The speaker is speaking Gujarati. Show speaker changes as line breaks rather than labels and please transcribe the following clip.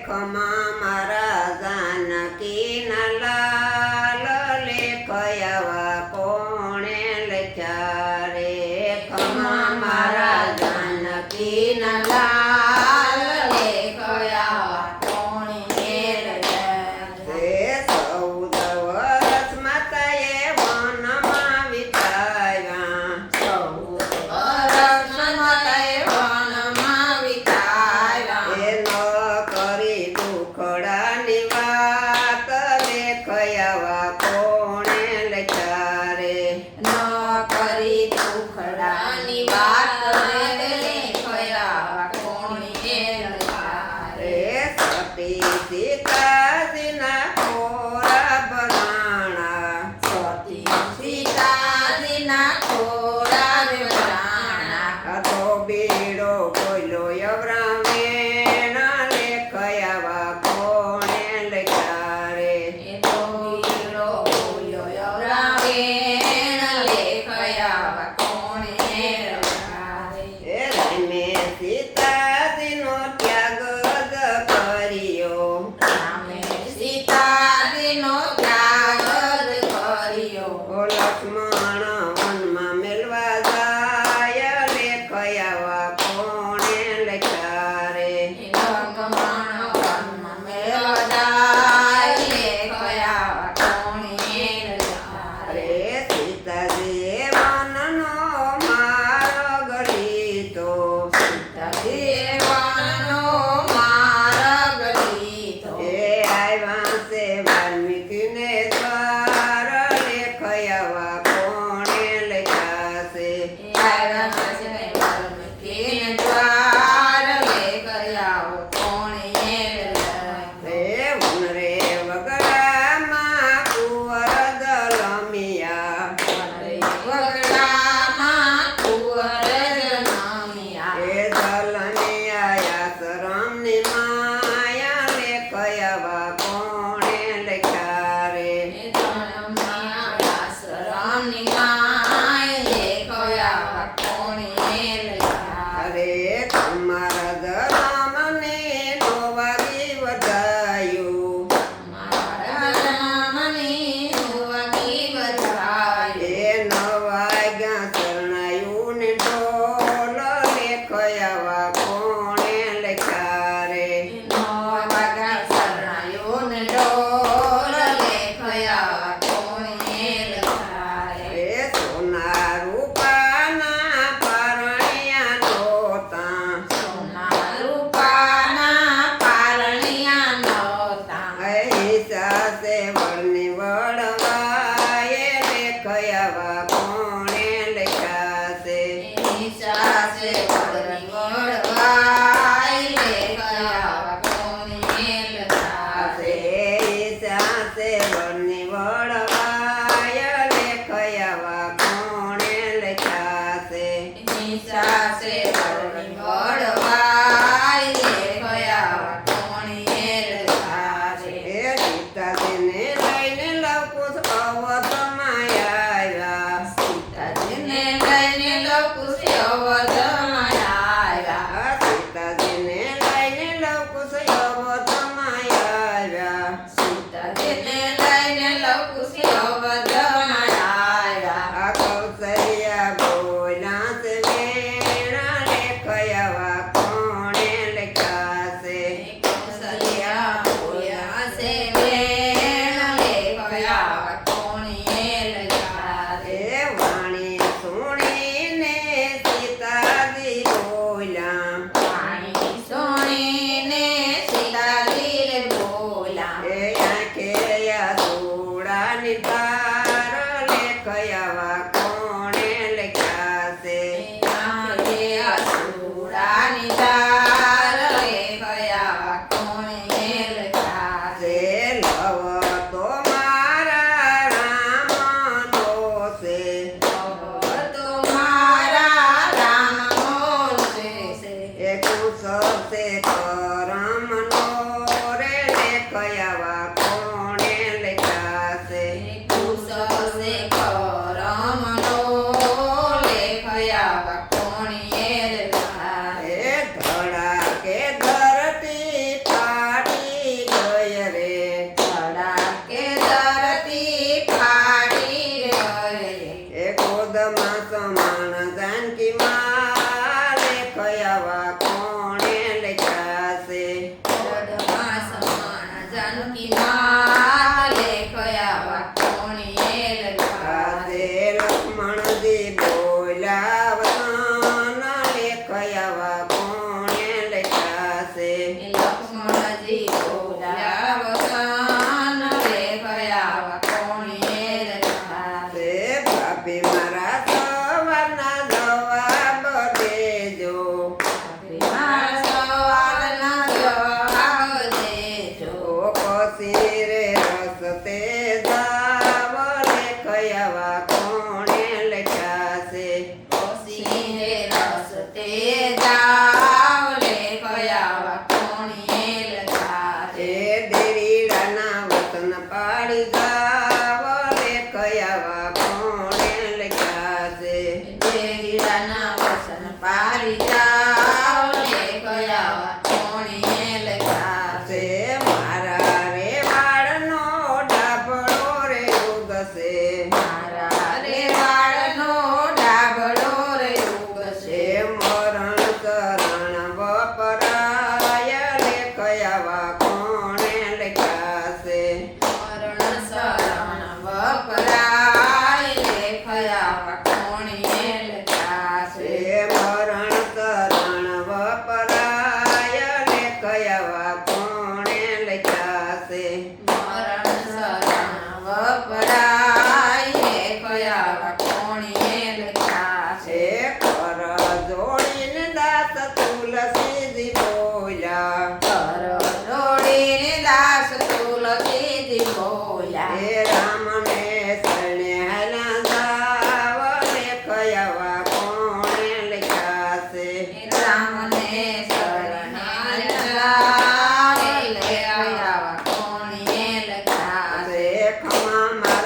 લેખમાં મારા જાનકીના લાલ લેખયાવા કોણે લખ્યા રે ખમા મારા જાનકીના લાલ લેખયાવા કોણે લખ્યા રે 14 વર્ષ માતાએ વનમાં વિતાવ્યા 14 વર્ષ માતાએ વનમાં વિતાવ્યા એ ન કરી દુખડાની વાત લેખયાવા કોણે લખ્યા રે ન કરી દુખડાની વાત લેખયાવા કોણે લખ્યા રે સતી સીતાજીના ખોરા બનાણા સતી સીતાજીના ખોરા બનાણા તો બીડો બોલ્યો યવરામેણ લેખયાવા કોણે લખ્યા રે એ તો બીડો બોલ્યો યવરામેણ લેખયાવા કોણે લખ્યા રે એ રામે સીતાજીનો ત્યાગ જ કર્યો રામે સીતાજીનો ત્યાગ જ કર્યો ઓ લક્ષ્મણ વનમાં મેલવા જાય લેખયાવા કોણે લખ્યા રે લક્ષ્મણ વનમાં મેલવા જાય લેખયાવા કોણે લખ્યા રે સીતાજીએ વનનો માર્ગ લીધો સીતાજીએ વનનો માર્ગ લીધો એ આવ્યા છે વાલ્મીકીને દ્વાર લેખયાવા કોણે લખ્યા છે આવ્યા છે વાલ્મીકીને દ્વાર લેખયાવા કોણે લખ્યા રે વનરે વગડામાં કુંવર જલમિયા વનરે વગડામાં કુંવર જલમિયા એ જલમિયા આશ્રમની માયા લેખયાવા કોણે લખ્યા રે જલમિયા આશ્રમની માયા લેખયાવા કોણે લખ્યા રે તમારા જન્મને નોવાગી વધાયું મારા જન્મને નોવાગી વધાયું એ નવાગ્યા શરણાયું ને ઢોલ લેખયાવા કોણે લખ્યા રે નવાગ્યા શરણાયું ને ઢોલ લેખયાવા કોણે લખ્યા રે સોના રૂપાના પારણિયા નહોતા સોના રૂપાના પારણિયા નહોતા હિસા છે વળની વળવાએ લેખયાવા કોણે લખ્યા છે હિસા છે વળની વળવાએ લેખયાવા કોણે લખ્યા છે હિસા છે વળની વળવાય લેખયાવા કોણે લખ્યા છે હિસા છે વળની વળવાય લેખયાવા કોણે લખ્યા છે એ સીતાજીને લઈને લવકુશ અવધમાં આવ્યા સીતાજીને લઈને લવકુશ અવધમાં આવ્યા સીતાજીને લઈને લવકુશ અવધમાં આવ્યા સીતાજીને લઈને લવકુશ અવધમાં આવ્યા કૌશલ્યા બોલ્યા છે વેણા લેખયાવા કોણે લખ્યા છે કૌશલ્યા બોલ્યા છે વેણા લેખયાવા કોણે લખ્યા છે વાણી સુણીને સીતાજી બોલ્યા વાણી સુણીને સીતાજી બોલ્યા એ લક્ષ્મણજી બોલ્યા વચન લેખયા કોણીએ લખ્યા રે ભાભી મારા સવારના જવાબ દેજો મારા સવારના જવાબ દેજો પછી રે રસ્તે જાવ લેખયા કોણે લખ્યા છે પછી રે રસ્તે જાવ લેખયા કોણીએ લખ્યા છે દેરીડાના વતન પાડી જાવ લેખયા કોણે લખ્યા છે દેરીડાના વતન પાડી જાવ લેખયા કોણીએ લખ્યા છે મારા રે વાળનો ડાબડો રે ઉગશે મારા રે વાળનો ડાબડો રે ઉગશે મરણ ચરણ વપરાય લેખયા કોણે લખ્યા છે મરણ શરણ વપરાય લેખયા કોણીએ લખ્યા છે મરણ શરણ વપરાય લેખયા કોણે લખ્યા છે મરણ શરણ વપરાય લેખયા કોણીએ લખ્યા છે કર જોડીને દાસ તુલસીજી બોલ્યા કર જોડીને દાસ તુલસીજી બોલ્યા હે રામને શરણે હાલ્યા જાવ લેખયા કોણે લખ્યા છે રામને શરણે હાલ્યા લેખયા કોણીએ લખ્યા છે ખમા